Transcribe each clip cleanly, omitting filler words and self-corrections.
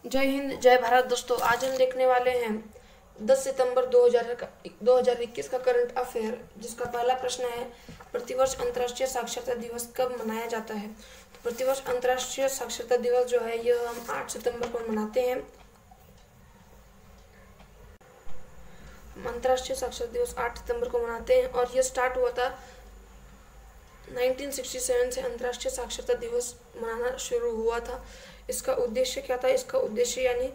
जय हिंद, जय भारत। दोस्तों, आज हम देखने वाले हैं 10 सितंबर 2021 का करंट अफेयर, जिसका पहला प्रश्न है, प्रतिवर्ष अंतर्राष्ट्रीय साक्षरता दिवस कब मनाया जाता है। तो प्रतिवर्ष अंतर्राष्ट्रीय साक्षरता दिवस जो है यह हम 8 सितंबर को मनाते हैं। हम अंतर्राष्ट्रीय साक्षरता दिवस 8 सितंबर को मनाते हैं और यह स्टार्ट हुआ था 1967 से अंतर्राष्ट्रीय साक्षरता दिवस मनाना शुरू हुआ था। इसका उद्देश्य क्या था? इसका उद्देश्य यानी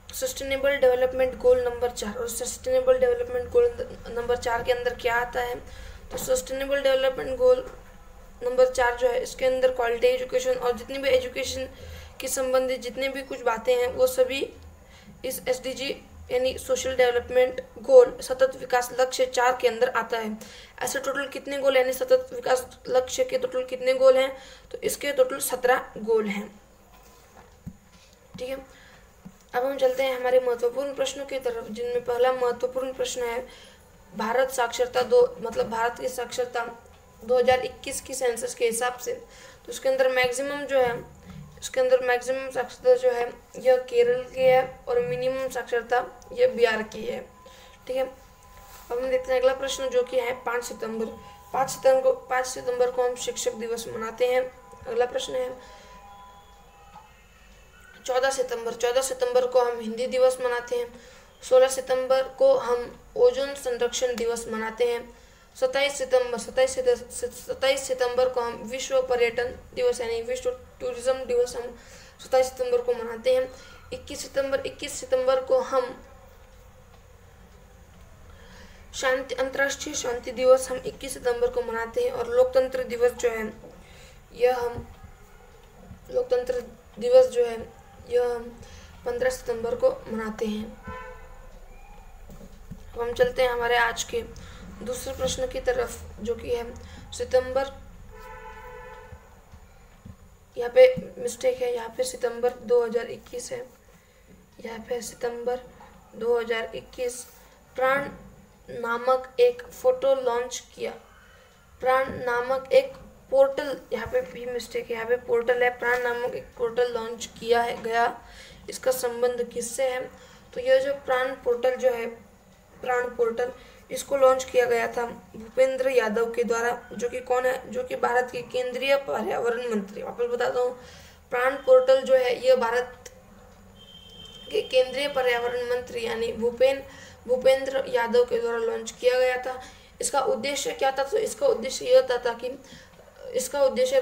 सस्टेनेबल डेवलपमेंट गोल नंबर 4, और सस्टेनेबल डेवलपमेंट गोल नंबर 4 के अंदर क्या आता है? तो सस्टेनेबल डेवलपमेंट गोल नंबर 4 जो है, इसके अंदर क्वालिटी एजुकेशन और जितनी भी एजुकेशन की संबंधित जितने भी कुछ बातें हैं वो सभी इस SDG यानी सोशल डेवलपमेंट गोल सतत विकास लक्ष्य 4 के अंदर आता है। ऐसे टोटल कितने गोल यानी सतत विकास लक्ष्य के टोटल कितने गोल हैं? तो इसके टोटल 17 गोल हैं। ठीक है, अब हम चलते हैं हमारे महत्वपूर्ण प्रश्नों की तरफ, जिनमें पहला महत्वपूर्ण प्रश्न है भारत साक्षरता भारत की साक्षरता 2021 की सेंसस के हिसाब से। तो इसके अंदर मैक्सिमम साक्षरता जो है यह केरल की है और मिनिमम साक्षरता यह बिहार की है। ठीक है, अब हम देखते हैं अगला प्रश्न, जो कि है 5 सितंबर को हम शिक्षक दिवस मनाते हैं। अगला प्रश्न है 14 सितंबर को हम हिंदी दिवस मनाते हैं। 16 सितंबर को हम ओजोन संरक्षण दिवस मनाते हैं। 27 सितंबर को हम विश्व पर्यटन दिवस यानी विश्व टूरिज्म दिवस हम 27 सितंबर को मनाते हैं। 21 सितंबर को हम अंतर्राष्ट्रीय शांति दिवस हम 21 सितंबर को मनाते हैं। और लोकतंत्र दिवस जो है यह हम 15 सितंबर को मनाते हैं। अब हम चलते हैं हमारे आज के दूसरे प्रश्न की तरफ, जो कि है सितंबर, यहाँ पे मिस्टेक है, यहाँ पे सितंबर 2021 है, यहाँ पे सितंबर 2021। प्राण नामक एक पोर्टल, यहाँ पे भी मिस्टेक है, यहाँ पे पोर्टल है, प्राण नामक एक पोर्टल लॉन्च किया है गया। इसका संबंध किससे है? तो यह जो प्राण पोर्टल इसको लॉन्च किया गया था भूपेंद्र यादव के द्वारा, जो कि कौन है? जो कि भारत के केंद्रीय पर्यावरण मंत्री। वापस बताता हूँ, प्राण पोर्टल जो है यह भारत के केंद्रीय पर्यावरण मंत्री यानी भूपेंद्र यादव के द्वारा लॉन्च किया गया था। इसका उद्देश्य क्या था? तो इसका उद्देश्य यह था कि इसका उद्देश्य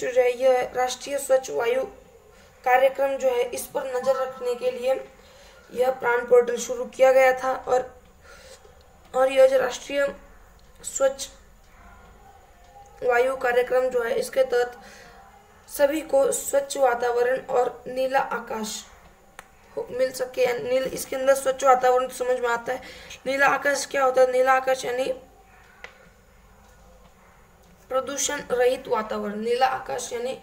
जो है यह राष्ट्रीय स्वच्छ वायु कार्यक्रम जो है इस पर नजर रखने के लिए यह प्राण पोर्टल शुरू किया गया था। और यह जो राष्ट्रीय स्वच्छ वायु कार्यक्रम जो है, इसके तहत सभी को स्वच्छ वातावरण और नीला आकाश मिल सके। इसके अंदर स्वच्छ वातावरण समझ में आता है। नीला आकाश क्या होता है? नीला आकाश यानी प्रदूषण रहित वातावरण। नीला आकाश यानी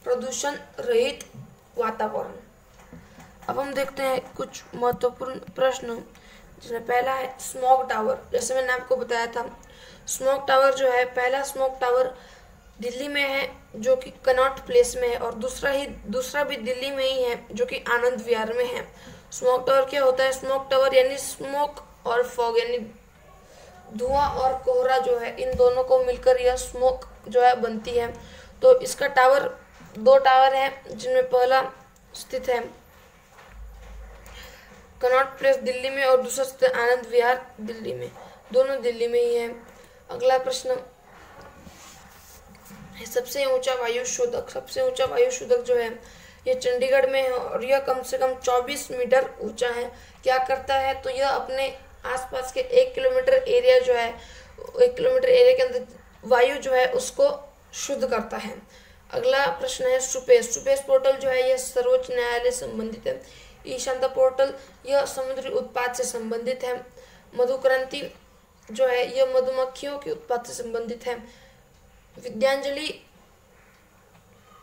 प्रदूषण रहित वातावरण। अब हम देखते हैं कुछ महत्वपूर्ण प्रश्न, जिसमें पहला है स्मॉग टावर। जैसे मैंने आपको बताया था, स्मॉग टावर जो है, पहला स्मॉग टावर दिल्ली में है जो कि कनॉट प्लेस में है, और दूसरा भी दिल्ली में ही है जो कि आनंद विहार में है। स्मॉग टावर क्या होता है? स्मॉग टावर यानी स्मोक और फॉग यानी धुआं और कोहरा जो है, इन दोनों को मिलकर यह स्मोक जो है बनती है। तो इसका दो टावर है, जिनमें पहला स्थित है कनॉट प्लेस दिल्ली में और दूसरा स्थित आनंद विहार दिल्ली में, दोनों दिल्ली में ही है। अगला प्रश्न है सबसे ऊंचा वायु शोधक जो है यह चंडीगढ़ में है, और यह कम से कम 24 मीटर ऊंचा है। क्या करता है? तो यह अपने आसपास के 1 किलोमीटर एरिया के अंदर वायु जो है उसको शुद्ध करता है। अगला प्रश्न है सुपेस पोर्टल जो है यह सर्वोच्च न्यायालय संबंधित है। ईशांता पोर्टल यह समुद्री उत्पाद से संबंधित है। मधुक्रांति जो है यह मधुमक्खियों के उत्पाद से संबंधित है।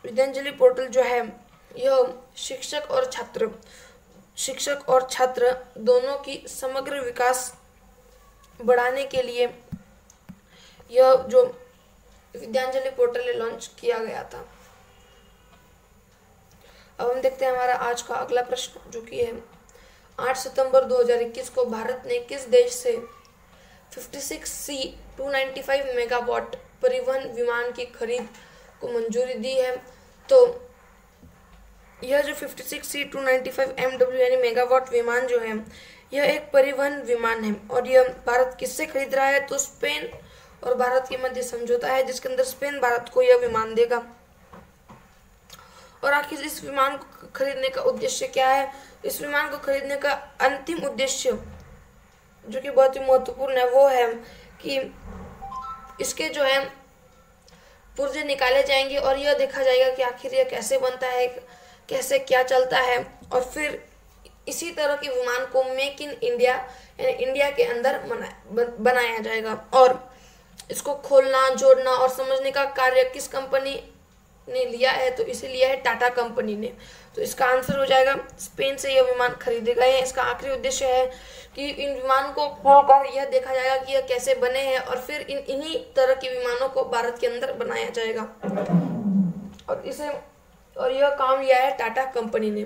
विद्यांजलि पोर्टल जो है यह शिक्षक और छात्र दोनों की समग्र विकास बढ़ाने के लिए यह जो विद्यांजलि पोर्टल लॉन्च किया गया था। अब हम देखते हैं हमारा आज का अगला प्रश्न, जो कि है 8 सितंबर 2021 को भारत ने किस देश से 56C-295 मेगावाट परिवहन विमान की खरीद को मंजूरी दी है। तो यह जो 56C-295 MW यानी मेगावाट विमान जो है, यह एक परिवहन विमान है और यह भारत किससे खरीद रहा है, तो स्पेन और भारत के मध्य समझौता है जिसके अंदर स्पेन भारत को यह विमान देगा। और आखिर इस विमान को खरीदने का उद्देश्य क्या है? इस विमान को खरीदने का अंतिम उद्देश्य जो कि बहुत ही महत्वपूर्ण है वो है कि इसके जो है पुर्जे निकाले जाएंगे और यह देखा जाएगा कि आखिर यह कैसे बनता है, कैसे क्या चलता है, और फिर इसी तरह के विमान को मेक इन इंडिया यानी इंडिया के अंदर बनाया जाएगा। और इसको खोलना, जोड़ना और समझने का कार्य किस कंपनी ने लिया है, तो इसे लिया है टाटा कंपनी ने। तो इसका आंसर हो जाएगा स्पेन से यह विमान खरीदे गए हैं। इसका आखिरी उद्देश्य है कि इन विमान को खोलकर यह देखा जाएगा कि यह कैसे बने हैं और फिर इन्हीं तरह के विमानों को भारत के अंदर बनाया जाएगा। और यह काम लिया है टाटा कंपनी ने।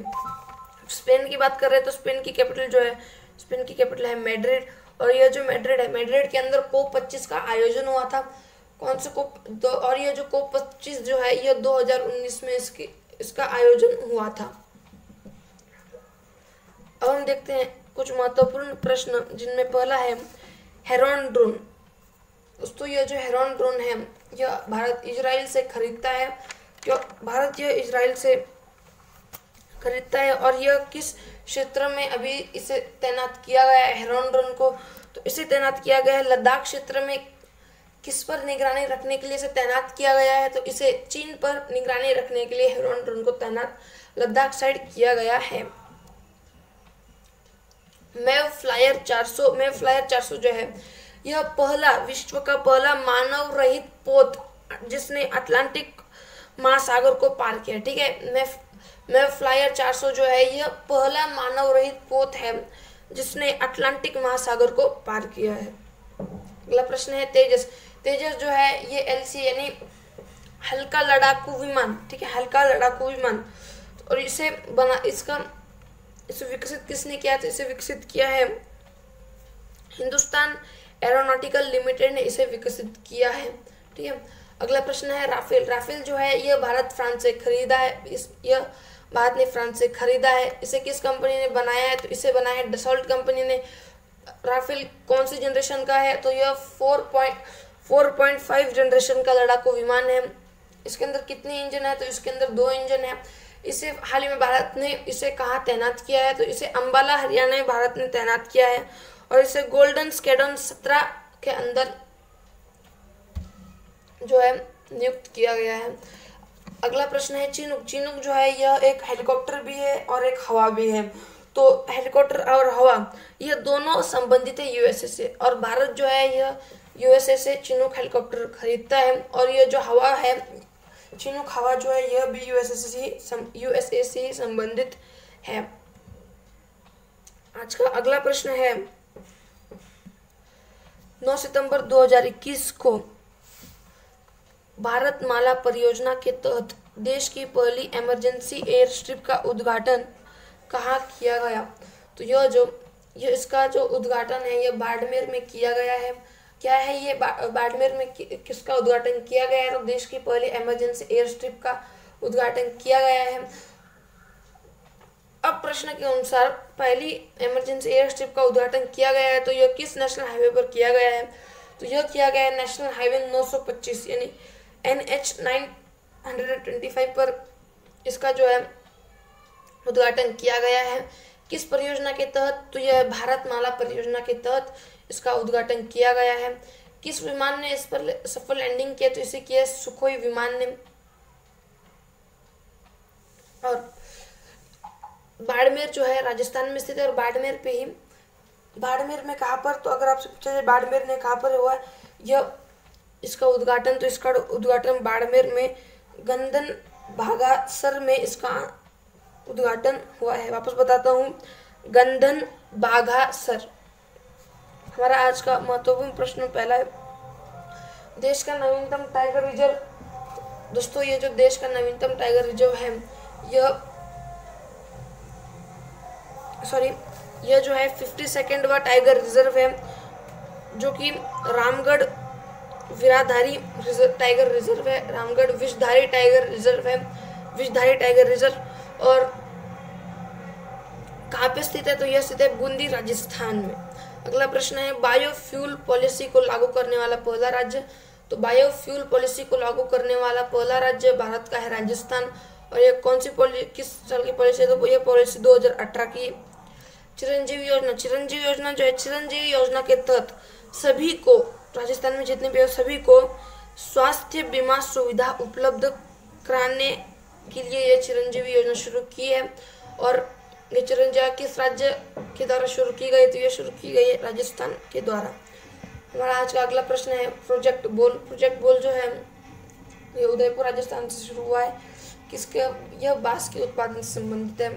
स्पेन की बात कर रहे हैं तो स्पेन की कैपिटल है मैड्रिड। और यह जो मैड्रिड है, मैड्रिड के अंदर COP25 का आयोजन हुआ था। कौन से COP? और यह जो COP25 जो है यह 2019 में इसका आयोजन हुआ था। अब हम देखते हैं कुछ महत्वपूर्ण प्रश्न, जिनमें पहला है हेरॉन ड्रोन। दोस्तों यह जो हेरॉन ड्रोन है यह भारत इजराइल से खरीदता है। भारत यह इजराइल से खरीदता है और यह किस क्षेत्र में अभी इसे तैनात किया गया है हेरॉन ड्रोन को? तो इसे तैनात किया गया है लद्दाख क्षेत्र में। किस पर निगरानी रखने के लिए इसे तैनात किया गया है? तो इसे चीन पर निगरानी रखने के लिए हेरॉन ड्रोन को तैनात लद्दाख साइड किया गया है। मैव फ्लायर 400 जो है यह विश्व का पहला मानव रहित पोत जिसने अटलांटिक महासागर को पार किया। ठीक है, मैव फ्लायर 400 जो है यह पहला मानव रहित पोत है जिसने अटलांटिक महासागर को पार किया है। अगला प्रश्न है तेजस जो है ये LC यानी हल्का लड़ाकू विमान। ठीक है, हल्का लड़ाकू विमान। और इसे विकसित किसने किया? तो इसे विकसित किया है हिंदुस्तान एरोनॉटिकल लिमिटेड ने इसे विकसित किया है। ठीक है, अगला प्रश्न है राफेल जो है यह भारत फ्रांस से खरीदा है। यह भारत ने फ्रांस से खरीदा है। इसे किस कंपनी ने बनाया है? तो इसे बनाया है डसॉल्ट कंपनी ने। राफेल कौन सी जनरेशन का है? तो यह 4.5 जनरेशन का लड़ाकू विमान है। इसके अंदर कितने इंजन है? तो इसके अंदर 2 इंजन है। इसे हाल ही में भारत ने इसे कहाँ तैनात किया है? तो इसे अंबाला हरियाणा में भारत ने तैनात किया है और इसे गोल्डन स्क्वाड्रन 17 के अंदर जो है नियुक्त किया गया है। अगला प्रश्न है चिनूक जो है यह एक हेलीकॉप्टर भी है और एक हवा भी है। तो हेलीकॉप्टर और हवा यह दोनों संबंधित है USA से, और भारत जो है यह USA से चिनूक हेलीकॉप्टर खरीदता है। और यह जो हवा है चिनूक हवा जो है यह भी USA से ही संबंधित है। आज का अगला प्रश्न है 9 सितंबर 2021 को भारत माला परियोजना के तहत देश की पहली इमरजेंसी एयर स्ट्रिप का उद्घाटन कहाँ किया गया? तो यह इसका जो उद्घाटन है यह बाड़मेर में किया गया है। क्या है ये बाड़मेर में किसका उद्घाटन किया गया है? तो देश की पहली इमरजेंसी एयर स्ट्रिप का उद्घाटन किया गया है। अब प्रश्न के अनुसार पहली इमरजेंसी एयर स्ट्रिप का उद्घाटन किया गया है तो यह किस नेशनल हाईवे पर किया गया है? तो यह किया गया है नेशनल हाईवे 925 यानी NH 925 पर इसका जो है उद्घाटन किया गया है। किस परियोजना के तहत? तो यह भारत माला परियोजना के तहत इसका उद्घाटन किया गया है। किस विमान ने इस पर सफल लैंडिंग किया? तो इसे किया सुखोई विमान ने। और बाड़मेर जो है राजस्थान में स्थित है और बाड़मेर में कहाँ पर? तो अगर आपसे पूछा जाए बाड़मेर ने कहाँ पर हुआ है यह इसका उद्घाटन, तो इसका उद्घाटन बाड़मेर में गंदन भागासर में इसका उद्घाटन हुआ है। वापस बताता हूँ, गंदन बाघासर। हमारा आज का महत्वपूर्ण प्रश्न पहला है देश का नवीनतम टाइगर रिजर्व। दोस्तों ये जो देश का नवीनतम टाइगर रिजर्व है यह सॉरी यह जो है 52वां टाइगर रिजर्व है, जो कि रामगढ़ विराधारी टाइगर रिजर्व है, रामगढ़ विषधारी टाइगर रिजर्व है, विषधारी टाइगर रिजर्व। और कहाँ पे स्थित है, तो यह स्थित है बूंदी राजस्थान में। अगला प्रश्न है बायोफ्यूल पॉलिसी को लागू करने वाला पहला राज्य, तो बायोफ्यूल पॉलिसी को लागू करने वाला पहला राज्य भारत का है राजस्थान। और यह कौन सी किस साल की पॉलिसी है, तो यह पॉलिसी 2018 की। चिरंजीवी योजना, चिरंजीवी योजना जो है, चिरंजीवी योजना के तहत सभी को, राजस्थान में जितने भी सभी को स्वास्थ्य बीमा सुविधा उपलब्ध कराने के लिए यह चिरंजीवी योजना शुरू की है। और ये चिरंजीवी किस राज्य के द्वारा शुरू की गई, तो ये शुरू की गई है राजस्थान के द्वारा। हमारा आज का अगला प्रश्न है प्रोजेक्ट बोल। प्रोजेक्ट बोल जो है ये उदयपुर राजस्थान से शुरू हुआ है। किसके, यह बांस के उत्पादन से संबंधित है।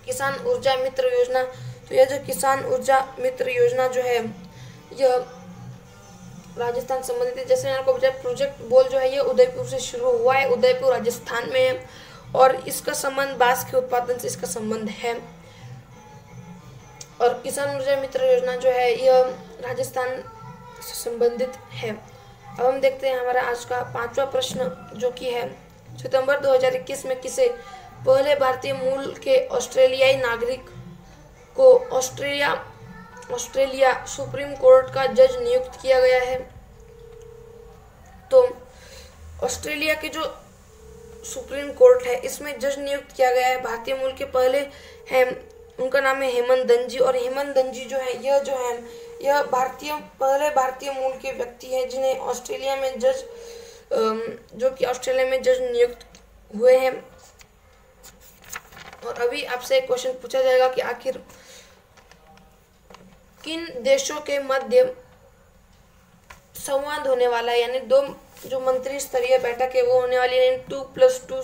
किसान ऊर्जा मित्र योजना, तो यह जो किसान ऊर्जा मित्र योजना जो है यह राजस्थान संबंधित है। जैसे मैंने आपको बताया प्रोजेक्ट बोल जो है ये उदयपुर से शुरू हुआ है, उदयपुर राजस्थान में है, और इसका संबंध बांस के उत्पादन से इसका संबंध है। और किसान ऊर्जा मित्र योजना जो है यह राजस्थान से संबंधित है। अब हम देखते हैं हमारा आज का 5वां प्रश्न, जो कि है सितंबर 2021 में किसे पहले भारतीय मूल के ऑस्ट्रेलियाई नागरिक को ऑस्ट्रेलिया सुप्रीम कोर्ट का जज नियुक्त किया गया है। तो ऑस्ट्रेलिया के जो सुप्रीम कोर्ट है इसमें जज नियुक्त किया गया है भारतीय मूल के पहले हैं, उनका नाम है हेमंत दंजी। और हेमंत दंजी जो है यह पहले भारतीय मूल के व्यक्ति हैं जिन्हें ऑस्ट्रेलिया में जज, जो कि ऑस्ट्रेलिया में जज नियुक्त हुए हैं। और अभी आपसे एक क्वेश्चन पूछा जाएगा कि आखिर किन देशों के मध्य संवाद होने वाला है, यानी 2 जो मंत्री स्तरीय बैठक है वो होने वाली है, 2+2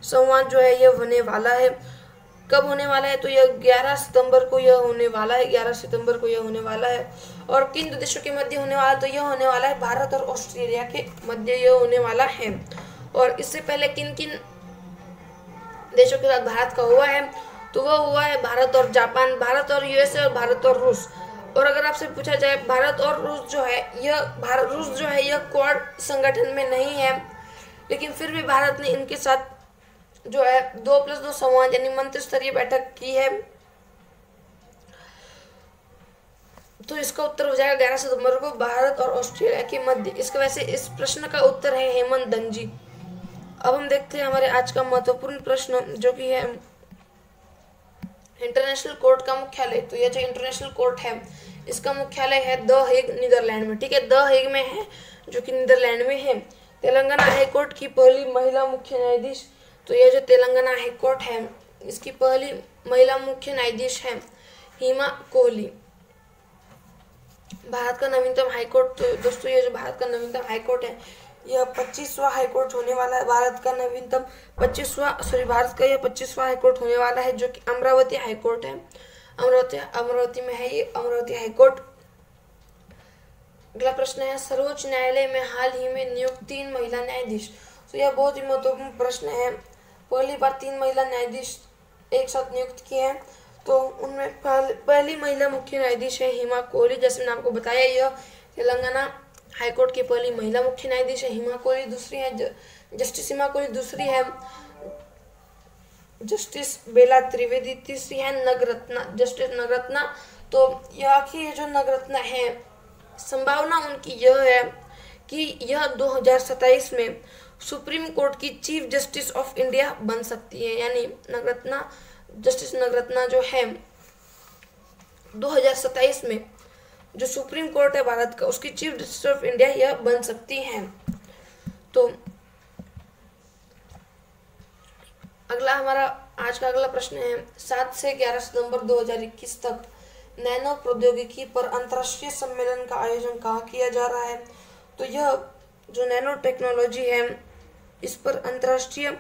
संवाद जो है ये होने वाला है। कब होने वाला है, तो यह 11 सितंबर को यह होने वाला है, 11 सितंबर को यह होने वाला है। और किन 2 देशों के मध्य होने वाला है, तो यह होने वाला है भारत और ऑस्ट्रेलिया के मध्य यह होने वाला है। और इससे पहले किन किन देशों के साथ भारत का हुआ है, तो वह हुआ है भारत और जापान, भारत और यूएसए और भारत और रूस। और अगर आपसे पूछा जाए भारत और रूस जो है यह क्वाड संगठन में नहीं है, लेकिन फिर भी भारत ने इनके साथ जो है 2+2 संवाद यानी मंत्री स्तरीय बैठक की है। तो इसका उत्तर हो जाएगा 11 सितंबर को भारत और ऑस्ट्रेलिया के मध्य। इसके वैसे इस प्रश्न का उत्तर है हेमंत दंजी। अब हम देखते हैं हमारे आज का महत्वपूर्ण प्रश्न, जो कि है इंटरनेशनल कोर्ट का मुख्यालय। तो यह जो इंटरनेशनल कोर्ट है इसका मुख्यालय है द हेग, नीदरलैंड में। ठीक है, द हेग में है, जो कि नीदरलैंड में है। तेलंगाना हाईकोर्ट की पहली महिला मुख्य न्यायाधीश, तो यह जो तेलंगाना हाईकोर्ट है इसकी पहली महिला मुख्य न्यायाधीश है हिमा कोहली। भारत का नवीनतम हाईकोर्ट, तो दोस्तों ये जो भारत का नवीनतम हाईकोर्ट है यह 25वां हाईकोर्ट होने वाला है। भारत का नवीनतम 25वां हाईकोर्ट होने वाला है, जो कि अमरावती हाईकोर्ट है। अमरावती में है ये अमरावती हाईकोर्ट। अगला प्रश्न है सर्वोच्च न्यायालय में हाल ही में नियुक्त 3 महिला न्यायाधीश। तो यह बहुत ही महत्वपूर्ण प्रश्न है। पहली बार 3 महिला न्यायाधीश एक साथ नियुक्त किए हैं। तो उनमें पहली महिला मुख्य न्यायाधीश है हिमा कोहली। जैसे मैंने आपको बताया यह तेलंगाना हाईकोर्ट की पहली महिला मुख्य न्यायाधीश है हिमा कोहली। दूसरी है जस्टिस हिमा कोहली, दूसरी है जस्टिस बेला त्रिवेदी, तीसरी है नगरत्ना, जस्टिस नगरत्ना। तो ये जो नगरत्ना है संभावना उनकी यह है कि यह 2027 में सुप्रीम कोर्ट की चीफ जस्टिस ऑफ इंडिया बन सकती है। यानी जस्टिस नगरत्ना जो है 2027 में जो सुप्रीम कोर्ट है भारत का उसकी चीफ जस्टिस ऑफ इंडिया यह बन सकती हैं। तो अगला हमारा आज का अगला प्रश्न है 7 से 11 सितंबर 2021 तक नैनो प्रौद्योगिकी पर अंतर्राष्ट्रीय सम्मेलन का आयोजन कहाँ किया जा रहा है। तो यह जो नैनो टेक्नोलॉजी है इस पर अंतर्राष्ट्रीय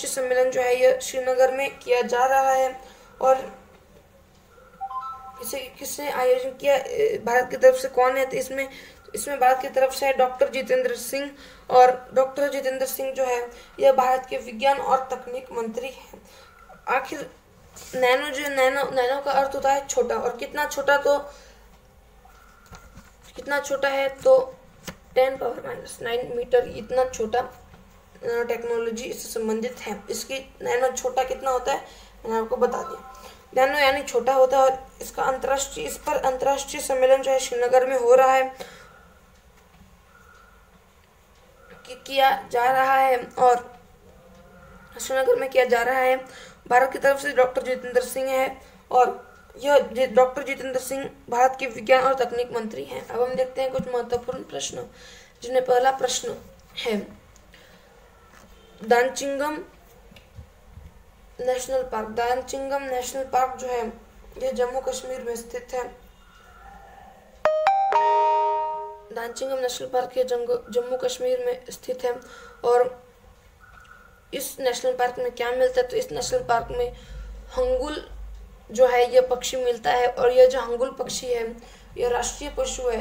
सम्मेलन जो है यह श्रीनगर में किया जा रहा है। और इसे किसने आयोजन किया, भारत की तरफ से कौन है, तो इसमें भारत की तरफ से डॉक्टर जितेंद्र सिंह। और डॉक्टर जितेंद्र सिंह जो है यह भारत के विज्ञान और तकनीक मंत्री हैं। आखिर नैनो जो नैनो का अर्थ होता है छोटा, और कितना छोटा है तो 10⁻⁹ मीटर, इतना छोटा नैनो टेक्नोलॉजी इससे संबंधित है। इसकी नैनो छोटा कितना होता है मैंने आपको बता दिया। नैनो यानी छोटा होता है, और इसका अंतर्राष्ट्रीय सम्मेलन जो है श्रीनगर में हो रहा है, किया जा रहा है, और श्रीनगर में किया जा रहा है। भारत की तरफ से डॉक्टर जितेंद्र सिंह है, और यह डॉक्टर जितेंद्र सिंह भारत के विज्ञान और तकनीक मंत्री हैं। अब हम देखते हैं कुछ महत्वपूर्ण प्रश्न, जिनमें पहला प्रश्न है दांचिंगम नेशनल पार्क। दांचिंगम नेशनल पार्क जो है यह जम्मू कश्मीर में स्थित है। दांचिंगम नेशनल पार्क ये जम्मू कश्मीर में स्थित है, और इस नेशनल पार्क में क्या मिलता है तो इस नेशनल पार्क में हंगुल जो है यह पक्षी मिलता है, और यह जो हंगुल पक्षी है यह राष्ट्रीय पशु है।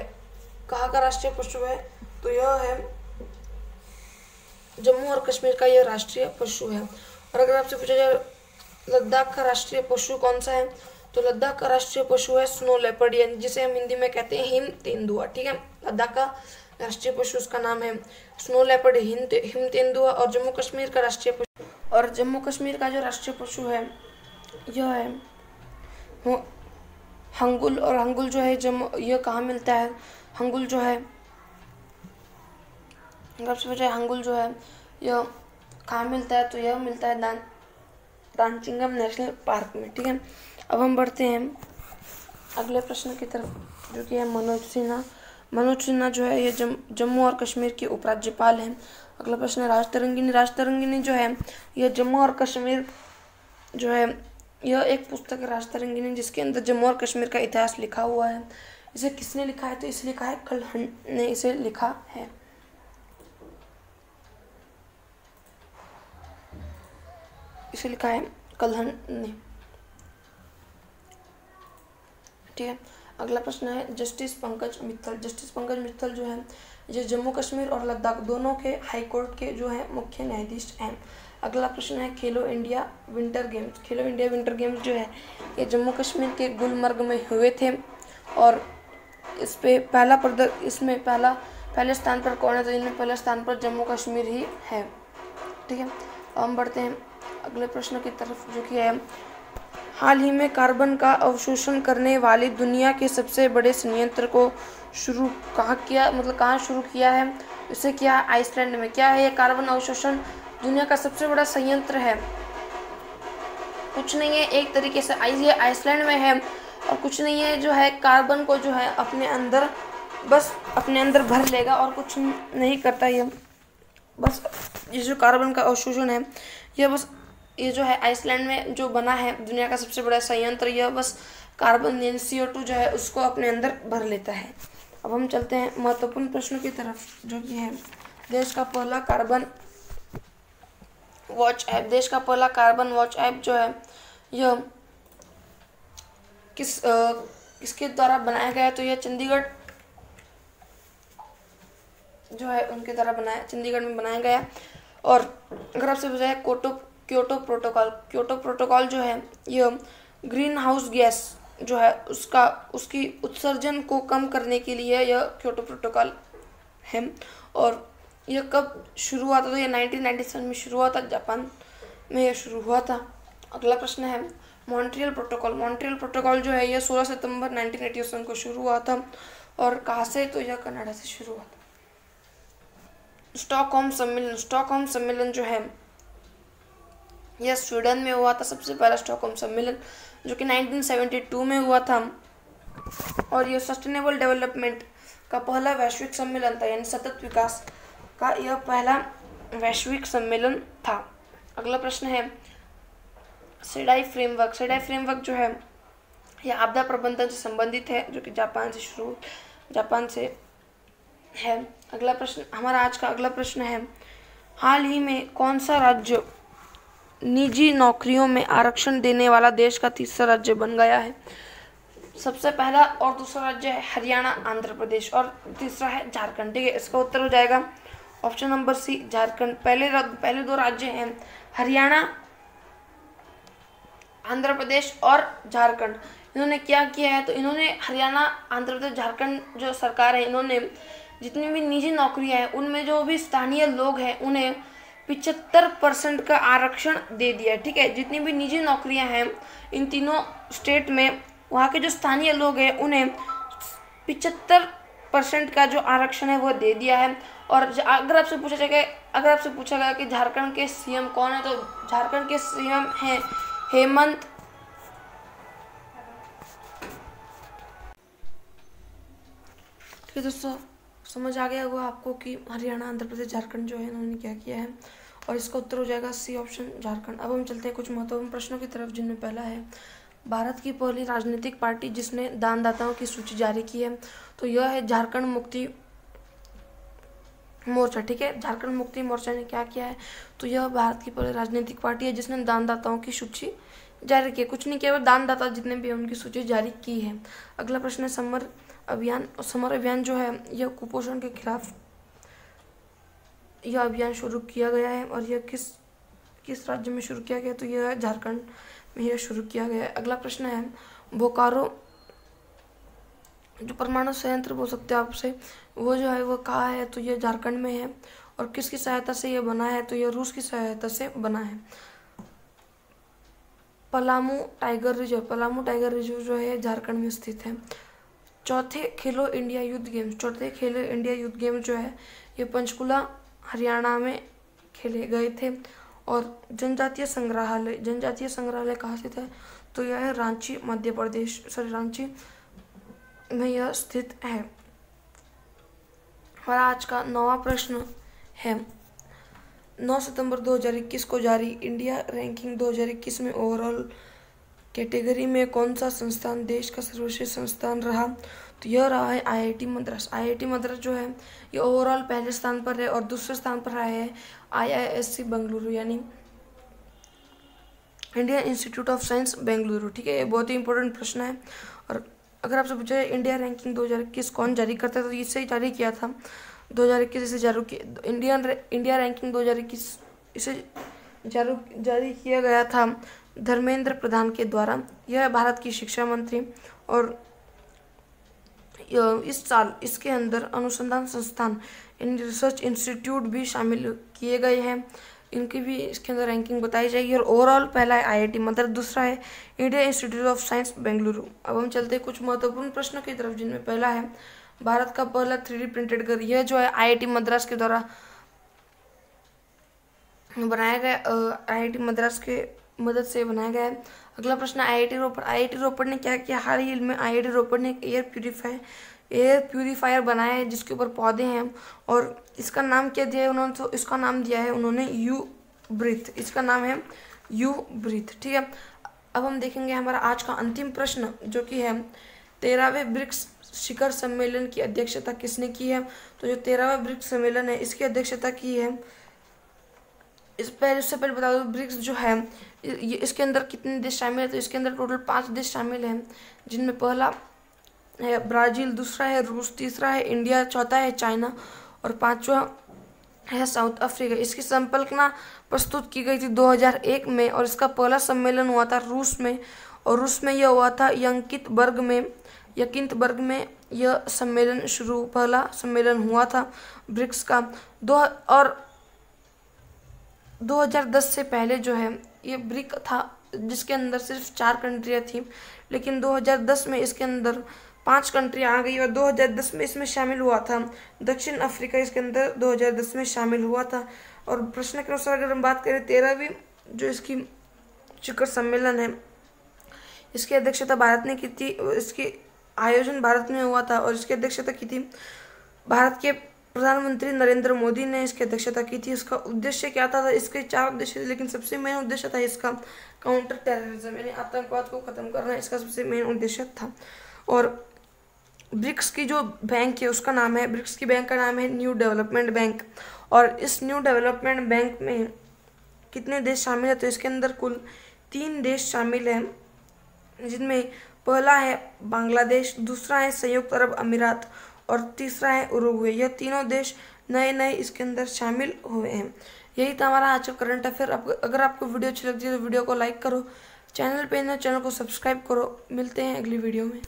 कहाँ का राष्ट्रीय पशु है तो यह है जम्मू और कश्मीर का, यह राष्ट्रीय पशु है। और अगर आपसे पूछा जाए लद्दाख का राष्ट्रीय पशु कौन सा है तो लद्दाख का राष्ट्रीय पशु है स्नो लेपर्ड, यानी जिसे हम हिंदी में कहते हैं हिम तेंदुआ। ठीक है, लद्दाख का राष्ट्रीय पशु उसका नाम है स्नो लेपर्ड, हिम तेंदुआ। और जम्मू कश्मीर का राष्ट्रीय पशु, और जम्मू कश्मीर का जो राष्ट्रीय पशु है यह है हंगुल। और हंगुल जो है यह कहाँ मिलता है, हंगुल जो है सबसे पूछा हंगुल जो है यह कहाँ मिलता है तो यह मिलता है दांचिंगम नेशनल पार्क में। ठीक है, अब हम बढ़ते हैं अगले प्रश्न की तरफ, जो कि है मनोज सिन्हा। मनोज सिन्हा जो है ये जम्मू और कश्मीर के उपराज्यपाल हैं। अगला प्रश्न है राजतरंगिनी। राजतरंगिनी जो है यह जम्मू और कश्मीर जो है यह एक पुस्तक है राजतरंगिनी, जिसके अंदर जम्मू और कश्मीर का इतिहास लिखा हुआ है। इसे किसने लिखा है तो इसे लिखा है कलहन ने इसे लिखा है। इसे लिखा है कलहन ने। ठीक है, अगला प्रश्न है जस्टिस पंकज मित्तल। जस्टिस पंकज मित्तल जो है ये जम्मू कश्मीर और लद्दाख दोनों के हाई कोर्ट के जो है मुख्य न्यायाधीश हैं। अगला प्रश्न है खेलो इंडिया विंटर गेम्स। खेलो इंडिया विंटर गेम्स जो है ये जम्मू कश्मीर के गुलमर्ग में हुए थे, और इस पे इसमें पहले स्थान पर कौन है तो इनमें पहले स्थान पर जम्मू कश्मीर ही है। ठीक है, हम बढ़ते हैं अगले प्रश्न की तरफ, जो कि है हाल ही में कार्बन का अवशोषण करने वाली दुनिया के सबसे बड़े संयंत्र को शुरू कहाँ शुरू किया है। इसे किया आइसलैंड में। क्या है ये कार्बन अवशोषण दुनिया का सबसे बड़ा संयंत्र है? कुछ नहीं है, एक तरीके से ये आइसलैंड में है, और कुछ नहीं है जो है कार्बन को जो है अपने अंदर भर लेगा और कुछ नहीं करता। ये बस ये जो कार्बन का अवशोषण है ये जो है आइसलैंड में जो बना है दुनिया का सबसे बड़ा संयंत्र, यह बस कार्बन यानी CO2 जो है उसको अपने अंदर भर लेता है। अब हम चलते हैं महत्वपूर्ण प्रश्नों की तरफ, जो कि है देश का पहला कार्बन वॉच ऐप। देश का पहला कार्बन वॉच ऐप जो है यह किसके द्वारा बनाया गया है तो यह चंडीगढ़ जो है उनके द्वारा चंडीगढ़ में बनाया गया। और अगर आपसे पूछा है क्योटो प्रोटोकॉल जो है यह ग्रीन हाउस गैस जो है उसकी उत्सर्जन को कम करने के लिए यह क्योटो प्रोटोकॉल है। और यह कब शुरू हुआ था तो यह 1997 में शुरू हुआ था, जापान में यह शुरू हुआ था। अगला प्रश्न है मॉन्ट्रियल प्रोटोकॉल जो है यह 16 सितंबर 1987 को शुरू हुआ था, और कहाँ से तो यह कनाडा से शुरू हुआ था। स्टॉकहोम सम्मेलन जो है यह स्वीडन में हुआ था, सबसे पहला स्टॉकहोम सम्मेलन, जो कि 1972 में हुआ था। और यह सस्टेनेबल डेवलपमेंट का पहला वैश्विक सम्मेलन था, यानी सतत विकास का यह पहला वैश्विक सम्मेलन था। अगला प्रश्न है सेडाई फ्रेमवर्क जो है यह आपदा प्रबंधन से संबंधित है, जो कि जापान से है। हमारा आज का अगला प्रश्न है हाल ही में कौन सा राज्य निजी नौकरियों में आरक्षण देने वाला देश का तीसरा राज्य बन गया है? सबसे पहला और दूसरा राज्य है हरियाणा, आंध्र प्रदेश, और तीसरा है झारखंड। ठीक है, इसका उत्तर हो जाएगा ऑप्शन नंबर सी, झारखंड। पहले दो राज्य हैं हरियाणा आंध्र प्रदेश और झारखंड, इन्होंने क्या किया है, तो इन्होंने हरियाणा, आंध्र प्रदेश, झारखंड जो सरकार है, इन्होंने जितनी भी निजी नौकरियां हैं उनमें जो भी स्थानीय लोग हैं उन्हें 75% का आरक्षण दे दिया है। ठीक है, जितनी भी निजी नौकरियां हैं इन तीनों स्टेट में, वहाँ के जो स्थानीय लोग हैं उन्हें 75% का जो आरक्षण है वो दे दिया है। और अगर आपसे पूछा गया कि झारखंड के सीएम कौन है, तो झारखंड के सीएम हैं हेमंत ठीक है दोस्तों, समझ आ गया होगा आपको कि हरियाणा, आंध्र प्रदेश, झारखंड जो है इन्होंने क्या किया है, और इसका उत्तर हो जाएगा सी ऑप्शन, झारखंड। अब हम चलते हैं कुछ महत्वपूर्ण प्रश्नों की तरफ, जिनमें पहला है भारत की पहली राजनीतिक पार्टी जिसने दानदाताओं की सूची जारी की है, तो यह है झारखंड मुक्ति मोर्चा। ठीक है, झारखंड मुक्ति मोर्चा ने क्या किया है, तो यह भारत की पहली राजनीतिक पार्टी है जिसने दानदाताओं की सूची जारी की है। कुछ नहीं किया, दानदाता जितने भी हैं उनकी सूची जारी की है। अगला प्रश्न है समर अभियान जो है यह कुपोषण के खिलाफ यह अभियान शुरू किया गया है, और यह किस राज्य में शुरू किया गया, तो यह झारखंड में यह शुरू किया गया है। अगला प्रश्न है बोकारो जो परमाणु संयंत्र बोल सकते हैं आपसे, वो जो है वो कहाँ है, तो यह झारखंड में है। और किसकी सहायता से यह बना है, तो यह रूस की सहायता से बना है। पलामू टाइगर रिजर्व जो है झारखंड में स्थित है। चौथे खेलो इंडिया यूथ गेम्स जो है ये पंचकुला हरियाणा में खेले गए थे। और जनजातीय संग्रहालय कहाँ स्थित है, तो यह है रांची रांची में यह स्थित है। हमारा आज का 9वां प्रश्न है 9 सितंबर 2021 को जारी इंडिया रैंकिंग 2021 में ओवरऑल कैटेगरी में कौन सा संस्थान देश का सर्वश्रेष्ठ संस्थान रहा, तो यह रहा है आईआईटी मद्रास जो है ये ओवरऑल पहले स्थान पर है, और दूसरे स्थान पर रहा है आईआईएससी बेंगलुरु यानी Indian institute of science Bengaluru. ठीक है, ये बहुत ही इंपॉर्टेंट प्रश्न है। और अगर आपसे पूछा जाए इंडिया रैंकिंग 2021 कौन जारी करता है, तो इसे जारी किया था 2021 से इंडिया रैंकिंग 2021 इसे जारी किया गया था धर्मेंद्र प्रधान के द्वारा। यह भारत की शिक्षा मंत्री, और इस साल इसके अंदर अनुसंधान संस्थान रिसर्च इंस्टीट्यूट भी शामिल किए गए हैं, इनकी भी इसके अंदर रैंकिंग बताई जाएगी। और ओवरऑल पहला है आईआईटी मद्रास, दूसरा है India institute of science Bengaluru. अब हम चलते हैं कुछ महत्वपूर्ण प्रश्नों की तरफ, जिनमें पहला है भारत का पहला 3D प्रिंटेड घर, यह जो है आईआईटी मद्रास के द्वारा बनाया गया, आईआईटी मद्रास के मदद से बनाया गया है। अगला प्रश्न आईआईटी रोपड़ ने क्या किया, हाल ही में आईआईटी रोपड़ ने एक एयर प्यूरीफायर बनाया है जिसके ऊपर पौधे हैं, और इसका नाम क्या दिया है उन्होंने, तो इसका नाम दिया है उन्होंने यू ब्रीथ, इसका नाम है यू ब्रीथ। ठीक है, अब हम देखेंगे हमारा आज का अंतिम प्रश्न जो कि है 13वें ब्रिक्स शिखर सम्मेलन की अध्यक्षता किसने की है, तो जो 13वां ब्रिक्स सम्मेलन है इसकी अध्यक्षता की है, इससे पहले बता दो ब्रिक्स जो है इसके अंदर कितने देश शामिल है, तो इसके अंदर टोटल 5 देश शामिल हैं, जिनमें पहला है ब्राज़ील, दूसरा है रूस, तीसरा है इंडिया, चौथा है चाइना, और 5वां है साउथ अफ्रीका। इसकी संकल्पना प्रस्तुत की गई थी 2001 में, और इसका पहला सम्मेलन हुआ था रूस में, और रूस में यह हुआ था यकिंतबर्ग में यह पहला सम्मेलन हुआ था ब्रिक्स का। 2010 से पहले जो है ये ब्रिक था जिसके अंदर सिर्फ 4 कंट्रियाँ थी, लेकिन 2010 में इसके अंदर 5 कंट्रियाँ आ गई, और 2010 में इसमें शामिल हुआ था दक्षिण अफ्रीका, इसके अंदर 2010 में शामिल हुआ था। और प्रश्न के अनुसार अगर हम बात करें 13वीं जो इसकी शिखर सम्मेलन है इसकी अध्यक्षता भारत ने की थी, इसकी आयोजन भारत में हुआ था, और इसकी अध्यक्षता की थी भारत के प्रधानमंत्री नरेंद्र मोदी ने इसकी अध्यक्षता की थी। इसका उद्देश्य क्या था, इसके 4 उद्देश्य थे, लेकिन सबसे मेन उद्देश्य था इसका काउंटर टेररिज्म यानी आतंकवाद को खत्म करना, इसका सबसे मेन उद्देश्य था। और ब्रिक्स की जो बैंक है उसका नाम है, ब्रिक्स की बैंक का नाम है न्यू डेवलपमेंट बैंक, और इस न्यू डेवलपमेंट बैंक में कितने देश शामिल है, तो इसके अंदर कुल 3 देश शामिल हैं, जिनमें पहला है बांग्लादेश, दूसरा है संयुक्त अरब अमीरात, और तीसरा है उरुग्वे। यह तीनों देश नए इसके अंदर शामिल हुए हैं। यही था हमारा आज का करंट अफेयर। अगर आपको वीडियो अच्छी लगती है तो वीडियो को लाइक करो, चैनल पे ना चैनल को सब्सक्राइब करो। मिलते हैं अगली वीडियो में।